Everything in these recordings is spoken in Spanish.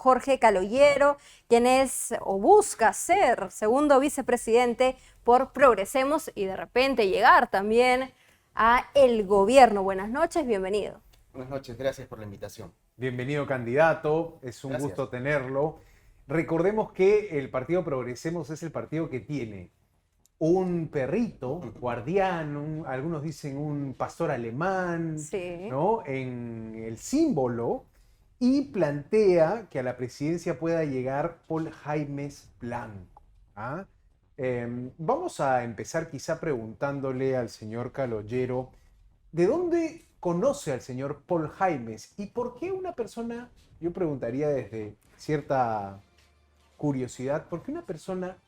Jorge Caloyero, quien es o busca ser segundo vicepresidente por Progresemos y de repente llegar también a el gobierno. Buenas noches, bienvenido. Buenas noches, gracias por la invitación. Bienvenido, candidato, es un Gracias. gusto tenerlo. Recordemos que el partido Progresemos es el partido que tiene un perrito guardián, algunos dicen un pastor alemán, Sí. ¿no? En el símbolo, y plantea que a la presidencia pueda llegar Paul Jaimes Blanco. ¿Ah? Vamos a empezar quizá preguntándole al señor Caloyero, ¿de dónde conoce al señor Paul Jaimes? ¿Y por qué una persona, yo preguntaría desde cierta curiosidad, por qué una persona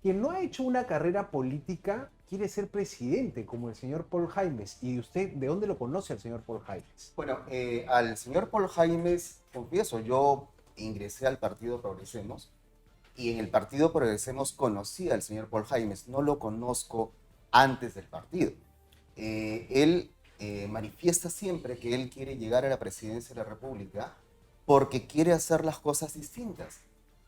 que no ha hecho una carrera política quiere ser presidente como el señor Paul Jaimes? ¿Y usted de dónde lo conoce al señor Paul Jaimes? Bueno, al señor Paul Jaimes, confieso, yo ingresé al partido Progresemos y en el partido Progresemos conocí al señor Paul Jaimes, no lo conozco antes del partido. Él manifiesta siempre que él quiere llegar a la presidencia de la República porque quiere hacer las cosas distintas.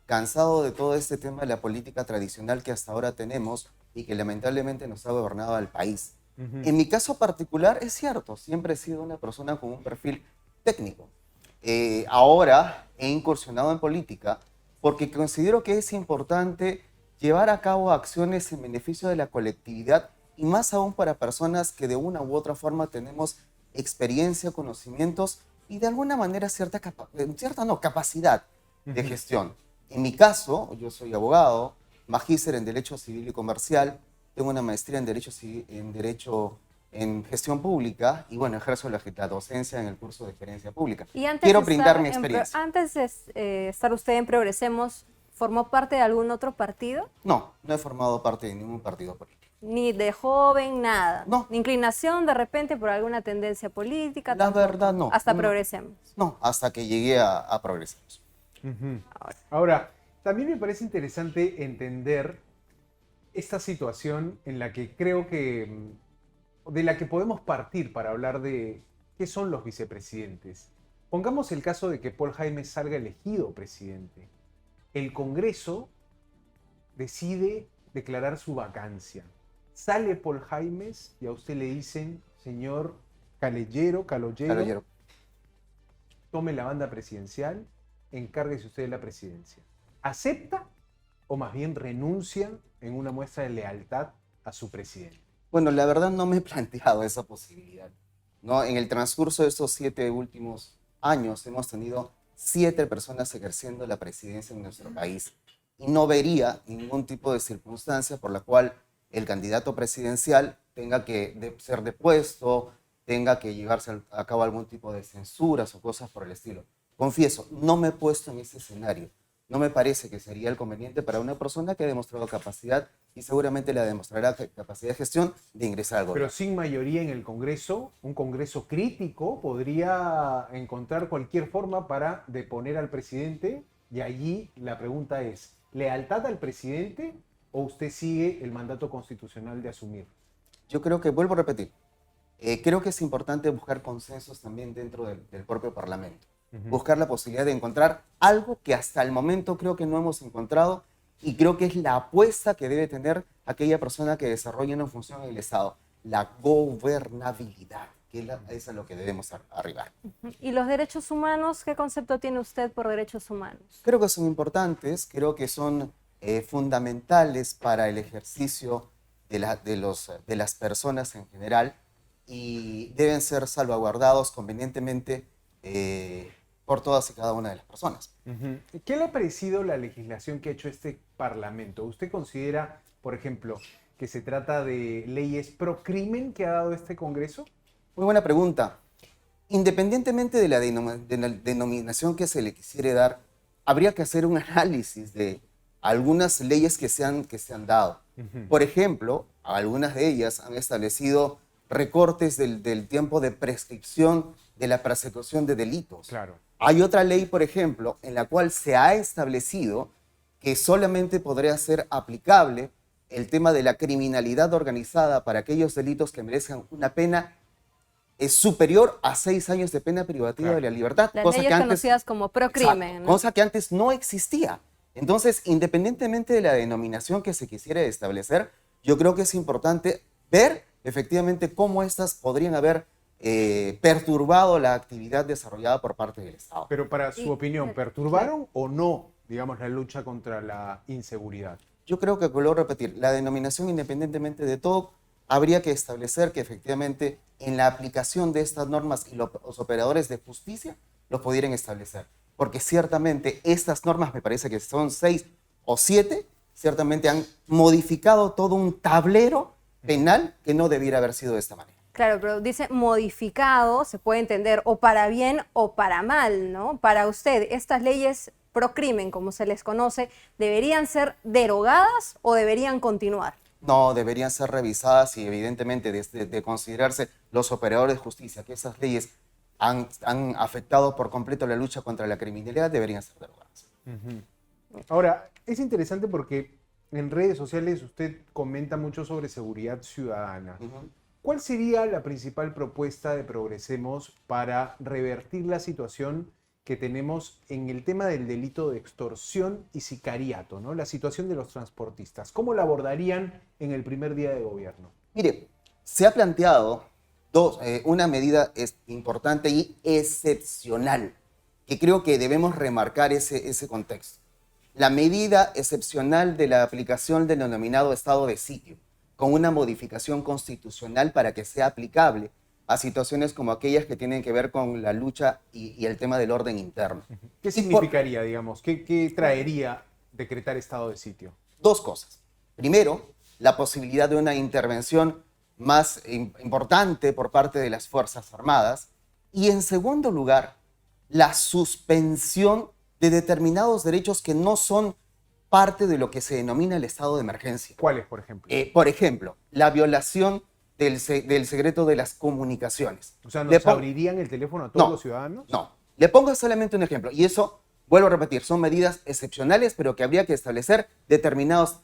Cansado de todo este tema de la política tradicional que hasta ahora tenemos y que lamentablemente nos ha gobernado al país. En mi caso particular es cierto, siempre he sido una persona con un perfil técnico. Ahora he incursionado en política porque considero que es importante llevar a cabo acciones en beneficio de la colectividad y más aún para personas que de una u otra forma tenemos experiencia, conocimientos y de alguna manera capacidad de gestión. En mi caso, yo soy abogado, magíster en Derecho Civil y Comercial, tengo una maestría en Derecho en Gestión Pública y bueno, ejerzo la docencia en el curso de Gerencia Pública. Y Quiero brindar mi experiencia. Antes de estar usted en Progresemos, ¿formó parte de algún otro partido? No, no he formado parte de ningún partido político. Ni de joven, nada. No. Ni inclinación de repente por alguna tendencia política. La tampoco. verdad, no. Hasta No. Progresemos. No, hasta que llegué a Progresemos. Ahora, también me parece interesante entender esta situación en la que creo que, de la que podemos partir para hablar de qué son los vicepresidentes. Pongamos el caso de que Paul Jaimes salga elegido presidente. El Congreso decide declarar su vacancia. Sale Paul Jaimes y a usted le dicen, señor Caloyero, tome la banda presidencial, encárguese usted de la presidencia. ¿Acepta o más bien renuncia en una muestra de lealtad a su presidente? Bueno, la verdad no me he planteado esa posibilidad, ¿no? En el transcurso de estos 7 últimos años hemos tenido 7 personas ejerciendo la presidencia en nuestro país y no vería ningún tipo de circunstancia por la cual el candidato presidencial tenga que ser depuesto, tenga que llevarse a cabo algún tipo de censuras o cosas por el estilo. Confieso, no me he puesto en ese escenario. No me parece que sería el conveniente para una persona que ha demostrado capacidad y seguramente le demostrará capacidad de gestión de ingresar al gobierno. Pero sin mayoría en el Congreso, un Congreso crítico podría encontrar cualquier forma para deponer al presidente y allí la pregunta es, ¿lealtad al presidente o usted sigue el mandato constitucional de asumir? Yo creo que, vuelvo a repetir, creo que es importante buscar consensos también dentro del propio Parlamento. Buscar la posibilidad de encontrar algo que hasta el momento creo que no hemos encontrado y creo que es la apuesta que debe tener aquella persona que desarrolla una función en el Estado, la gobernabilidad, que es a lo que debemos arribar. ¿Y los derechos humanos? ¿Qué concepto tiene usted por derechos humanos? Creo que son importantes, creo que son fundamentales para el ejercicio de las personas en general y deben ser salvaguardados convenientemente por todas y cada una de las personas. ¿Qué le ha parecido la legislación que ha hecho este Parlamento? ¿Usted considera, por ejemplo, que se trata de leyes pro crimen que ha dado este Congreso? Muy buena pregunta. Independientemente de la denominación que se le quisiera dar, habría que hacer un análisis de algunas leyes que se han dado. Por ejemplo, algunas de ellas han establecido recortes del tiempo de prescripción de la persecución de delitos. Claro. Hay otra ley, por ejemplo, en la cual se ha establecido que solamente podría ser aplicable el tema de la criminalidad organizada para aquellos delitos que merezcan una pena es superior a 6 años de pena privativa Claro. de la libertad. Las cosa leyes que antes, conocidas como procrimen, exacto, ¿no? cosa que antes no existía. Entonces, independientemente de la denominación que se quisiera establecer, yo creo que es importante ver efectivamente cómo estas podrían haber perturbado la actividad desarrollada por parte del Estado. Pero para su Y- opinión, ¿perturbaron o no, digamos, la lucha contra la inseguridad? Yo creo que, vuelvo a repetir, la denominación, independientemente de todo, habría que establecer que efectivamente en la aplicación de estas normas y los operadores de justicia los pudieran establecer. Porque ciertamente estas normas, me parece que son 6 o 7, ciertamente han modificado todo un tablero penal que no debiera haber sido de esta manera. Claro, pero dice modificado, se puede entender o para bien o para mal, ¿no? Para usted, estas leyes procrimen, como se les conoce, ¿deberían ser derogadas o deberían continuar? No, deberían ser revisadas y evidentemente de considerarse los operadores de justicia que esas leyes han afectado por completo la lucha contra la criminalidad, deberían ser derogadas. Ahora, es interesante porque en redes sociales usted comenta mucho sobre seguridad ciudadana. Ujú. ¿Cuál sería la principal propuesta de Progresemos para revertir la situación que tenemos en el tema del delito de extorsión y sicariato, ¿no? La situación de los transportistas. ¿Cómo la abordarían en el primer día de gobierno? Mire, se ha planteado una medida importante y excepcional, que creo que debemos remarcar ese contexto. La medida excepcional de la aplicación del denominado estado de sitio, con una modificación constitucional para que sea aplicable a situaciones como aquellas que tienen que ver con la lucha y el tema del orden interno. ¿Qué Y por significaría, digamos? ¿Qué traería decretar estado de sitio? dos cosas. Primero, la posibilidad de una intervención más importante por parte de las Fuerzas Armadas. Y en segundo lugar, la suspensión de determinados derechos que no son parte de lo que se denomina el estado de emergencia. ¿Cuáles, por ejemplo? Por ejemplo, la violación del secreto de las comunicaciones. O sea, Le ¿nos pon- abrirían el teléfono a todos No, los ciudadanos? No, le pongo solamente un ejemplo. Y eso, vuelvo a repetir, son medidas excepcionales, pero que habría que establecer determinados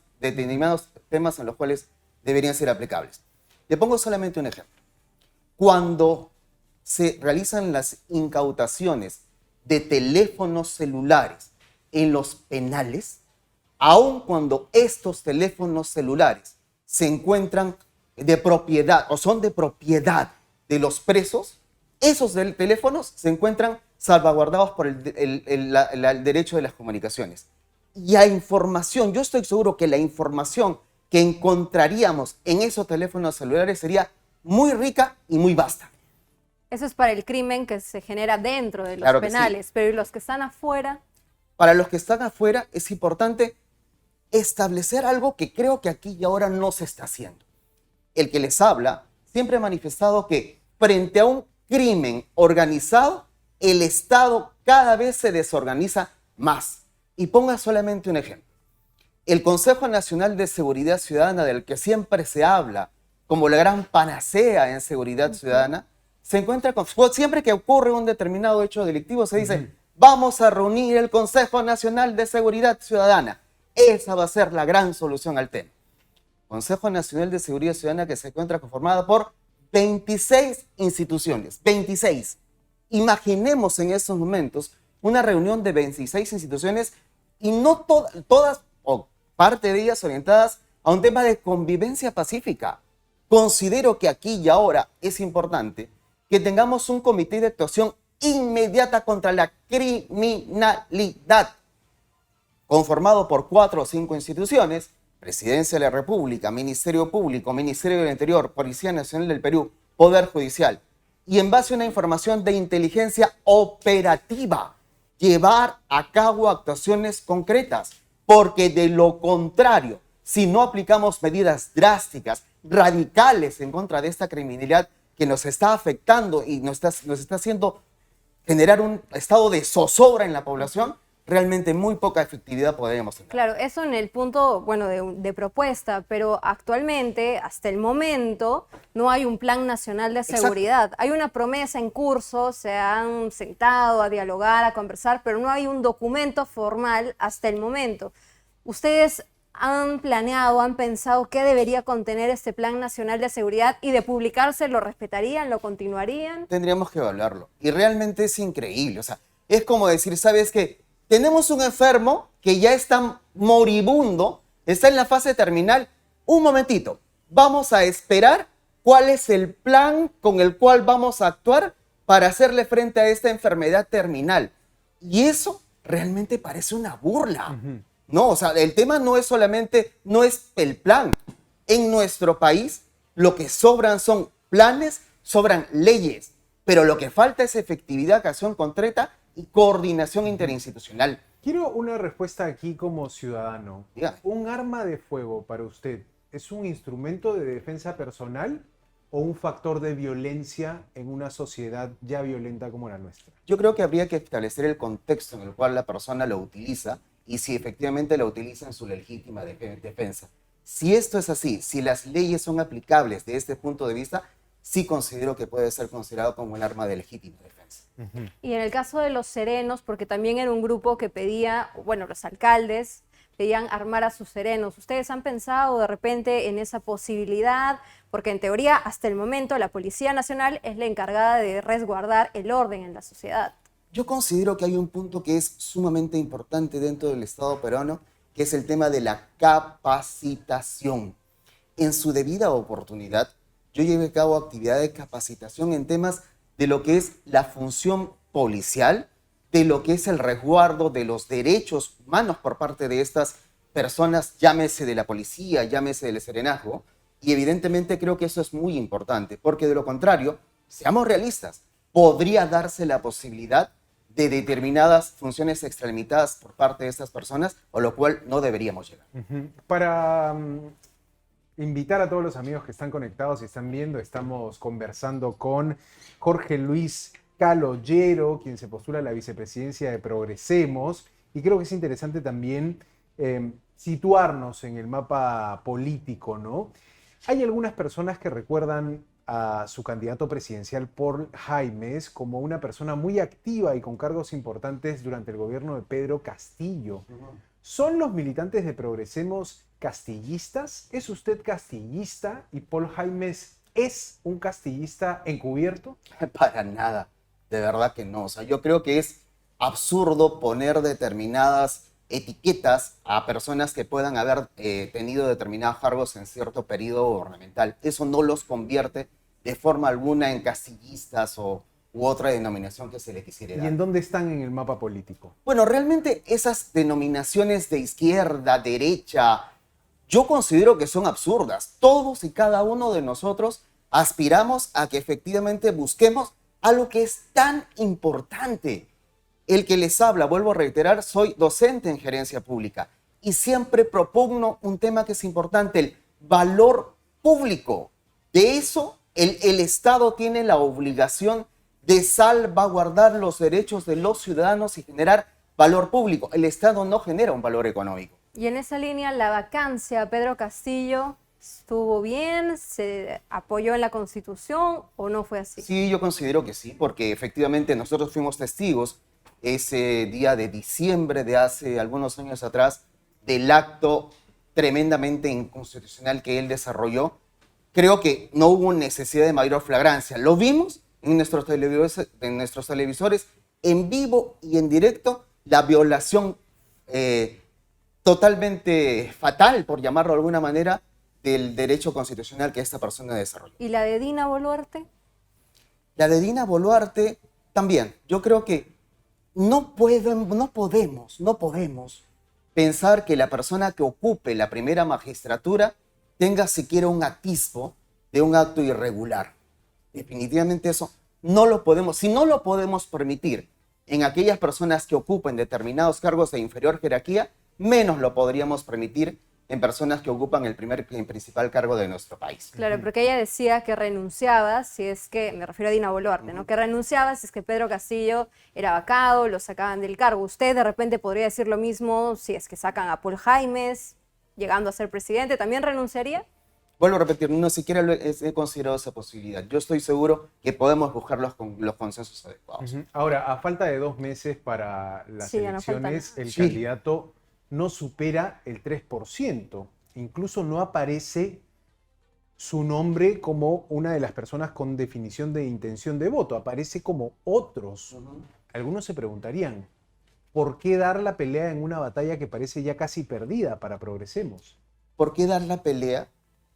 temas en los cuales deberían ser aplicables. Le pongo solamente un ejemplo. Cuando se realizan las incautaciones de teléfonos celulares en los penales, aun cuando estos teléfonos celulares se encuentran de propiedad o son de propiedad de los presos, esos teléfonos se encuentran salvaguardados por el derecho de las comunicaciones. Y la información, yo estoy seguro que la información que encontraríamos en esos teléfonos celulares sería muy rica y muy vasta. Eso es para el crimen que se genera dentro de los Claro que sí. penales, pero ¿y los que están afuera? Para los que están afuera es importante establecer algo que creo que aquí y ahora no se está haciendo. El que les habla siempre ha manifestado que frente a un crimen organizado, el Estado cada vez se desorganiza más. Y ponga solamente un ejemplo. El Consejo Nacional de Seguridad Ciudadana, del que siempre se habla como la gran panacea en seguridad ciudadana, se encuentra con... Siempre que ocurre un determinado hecho delictivo, se dice, vamos a reunir el Consejo Nacional de Seguridad Ciudadana. Esa va a ser la gran solución al tema. Consejo Nacional de Seguridad Ciudadana que se encuentra conformada por 26 instituciones, 26. Imaginemos en estos momentos una reunión de 26 instituciones y no todas o parte de ellas orientadas a un tema de convivencia pacífica. Considero que aquí y ahora es importante que tengamos un comité de actuación inmediata contra la criminalidad, conformado por 4 o 5 instituciones: Presidencia de la República, Ministerio Público, Ministerio del Interior, Policía Nacional del Perú, Poder Judicial, y en base a una información de inteligencia operativa, llevar a cabo actuaciones concretas, porque de lo contrario, si no aplicamos medidas drásticas, radicales en contra de esta criminalidad que nos está afectando y nos está haciendo generar un estado de zozobra en la población, realmente muy poca efectividad podríamos tener. Claro, eso en el punto, bueno, de propuesta, pero actualmente, hasta el momento, no hay un plan nacional de Exacto. seguridad. Hay una promesa en curso, se han sentado a dialogar, a conversar, pero no hay un documento formal hasta el momento. ¿Ustedes ¿Han planeado, han pensado qué debería contener este Plan Nacional de Seguridad y de publicarse lo respetarían, lo continuarían? Tendríamos que evaluarlo. Y realmente es increíble. O sea, es como decir, ¿sabes qué? Tenemos un enfermo que ya está moribundo, está en la fase terminal. Un momentito, vamos a esperar cuál es el plan con el cual vamos a actuar para hacerle frente a esta enfermedad terminal. Y eso realmente parece una burla. No, o sea, el tema no es solamente, no es el plan. En nuestro país lo que sobran son planes, sobran leyes, pero lo que falta es efectividad, acción concreta y coordinación interinstitucional. Quiero una respuesta aquí como ciudadano. Dígame. ¿Un arma de fuego para usted es un instrumento de defensa personal o un factor de violencia en una sociedad ya violenta como la nuestra? Yo creo que habría que establecer el contexto en el cual la persona lo utiliza y si efectivamente lo utiliza en su legítima defensa. Si esto es así, si las leyes son aplicables de este punto de vista, sí considero que puede ser considerado como un arma de legítima defensa. Y en el caso de los serenos, porque también era un grupo que pedía, bueno, los alcaldes pedían armar a sus serenos. ¿Ustedes han pensado de repente en esa posibilidad? Porque en teoría, hasta el momento, la Policía Nacional es la encargada de resguardar el orden en la sociedad. Yo considero que hay un punto que es sumamente importante dentro del Estado peruano, que es el tema de la capacitación. En su debida oportunidad, yo llevé a cabo actividades de capacitación en temas de lo que es la función policial, de lo que es el resguardo de los derechos humanos por parte de estas personas, llámese de la policía, llámese del serenazgo, y evidentemente creo que eso es muy importante, porque de lo contrario, seamos realistas, podría darse la posibilidad de determinadas funciones extralimitadas por parte de estas personas, o lo cual no deberíamos llegar. Para invitar a todos los amigos que están conectados y están viendo, estamos conversando con Jorge Luis Caloyero, quien se postula a la vicepresidencia de Progresemos, y creo que es interesante también situarnos en el mapa político, ¿no? Hay algunas personas que recuerdan a su candidato presidencial, Paul Jaimes, como una persona muy activa y con cargos importantes durante el gobierno de Pedro Castillo. ¿Son los militantes de Progresemos castillistas? ¿Es usted castillista y Paul Jaimes es un castillista encubierto? Para nada, de verdad que no. O sea, yo creo que es absurdo poner determinadas etiquetas a personas que puedan haber tenido determinados cargos en cierto periodo gubernamental. Eso no los convierte de forma alguna en castillistas u otra denominación que se le quisiera dar. ¿Y en dónde están en el mapa político? Bueno, realmente esas denominaciones de izquierda, derecha, yo considero que son absurdas. Todos y cada uno de nosotros aspiramos a que efectivamente busquemos algo que es tan importante. El que les habla, vuelvo a reiterar, soy docente en gerencia pública y siempre propugno un tema que es importante, el valor público. De eso, el Estado tiene la obligación de salvaguardar los derechos de los ciudadanos y generar valor público. El Estado no genera un valor económico. Y en esa línea, la vacancia a Pedro Castillo, ¿estuvo bien? ¿Se apoyó en la Constitución o no fue así? Sí, yo considero que sí, porque efectivamente nosotros fuimos testigos ese día de diciembre de hace algunos años atrás del acto tremendamente inconstitucional que él desarrolló. Creo que no hubo necesidad de mayor flagrancia. Lo vimos en nuestros televisores en vivo y en directo, la violación totalmente fatal, por llamarlo de alguna manera, del derecho constitucional que esta persona desarrolló. ¿Y la de Dina Boluarte? La de Dina Boluarte también. Yo creo que no podemos pensar que la persona que ocupe la primera magistratura tenga siquiera un atisbo de un acto irregular. Definitivamente eso no lo podemos, si no lo podemos permitir en aquellas personas que ocupen determinados cargos de inferior jerarquía, menos lo podríamos permitir en personas que ocupan el principal cargo de nuestro país. Claro, porque ella decía que renunciaba, si es que, me refiero a Dina Boluarte, ¿no? Que renunciaba si es que Pedro Castillo era vacado, lo sacaban del cargo. Usted de repente podría decir lo mismo si es que sacan a Paul Jaimes, llegando a ser presidente, ¿también renunciaría? Vuelvo a repetir, no siquiera he considerado esa posibilidad. Yo estoy seguro que podemos buscar los consensos adecuados. Ahora, a falta de 2 meses para las Sí, ya no falta elecciones, nada. el Sí. candidato no supera el 3%. Incluso no aparece su nombre como una de las personas con definición de intención de voto, aparece como otros. Algunos se preguntarían, ¿por qué dar la pelea en una batalla que parece ya casi perdida para Progresemos? ¿Por qué dar la pelea?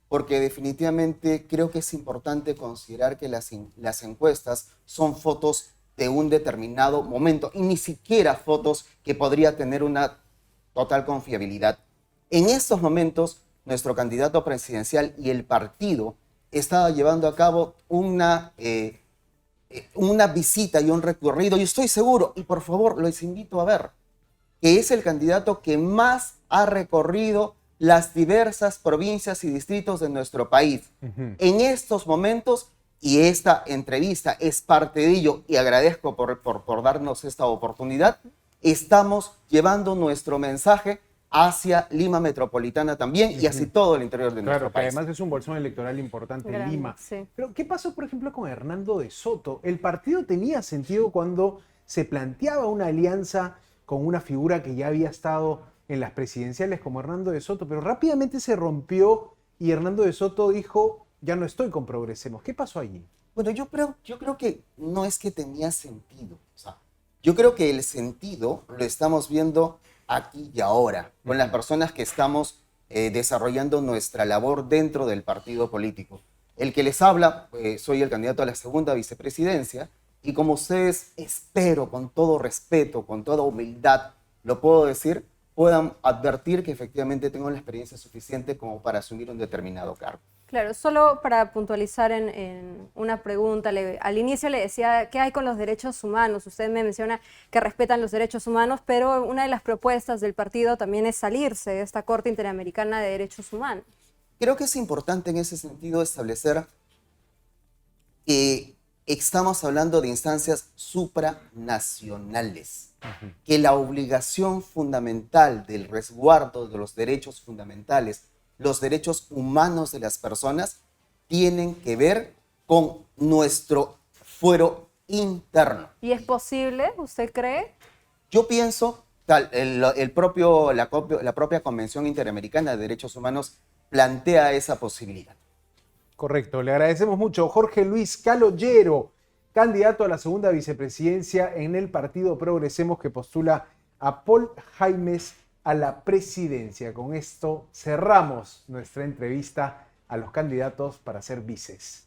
Porque definitivamente creo que es importante considerar que las encuestas son fotos de un determinado momento y ni siquiera fotos que podría tener una total confiabilidad. En estos momentos, nuestro candidato presidencial y el partido estaba llevando a cabo una visita y un recorrido, y estoy seguro, y por favor los invito a ver, que es el candidato que más ha recorrido las diversas provincias y distritos de nuestro país. En estos momentos, y esta entrevista es parte de ello, y agradezco por darnos esta oportunidad, estamos llevando nuestro mensaje hacia Lima Metropolitana también y hacia todo el interior de nuestro Claro, que país. además es un bolsón electoral importante en Grande, Lima. sí. Pero, ¿qué pasó, por ejemplo, con Hernando de Soto? El partido tenía sentido cuando se planteaba una alianza con una figura que ya había estado en las presidenciales como Hernando de Soto, pero rápidamente se rompió y Hernando de Soto dijo, ya no estoy con Progresemos. ¿Qué pasó allí? Bueno, yo creo que no es que tenía sentido. O sea, yo creo que el sentido lo estamos viendo aquí y ahora, con las personas que estamos desarrollando nuestra labor dentro del partido político. El que les habla, soy el candidato a la segunda vicepresidencia, y como ustedes, espero con todo respeto, con toda humildad, lo puedo decir, puedan advertir que efectivamente tengo la experiencia suficiente como para asumir un determinado cargo. Claro, solo para puntualizar en una pregunta, al inicio le decía, ¿qué hay con los derechos humanos? Usted me menciona que respetan los derechos humanos, pero una de las propuestas del partido también es salirse de esta Corte Interamericana de Derechos Humanos. Creo que es importante en ese sentido establecer que estamos hablando de instancias supranacionales, que la obligación fundamental del resguardo de los derechos fundamentales, los derechos humanos de las personas, tienen que ver con nuestro fuero interno. ¿Y es posible, usted cree? Yo pienso, la propia Convención Interamericana de Derechos Humanos plantea esa posibilidad. Correcto, le agradecemos mucho. Jorge Luis Caloyero, candidato a la segunda vicepresidencia en el partido Progresemos, que postula a Paul Jaimes a la presidencia. Con esto cerramos nuestra entrevista a los candidatos para ser vices.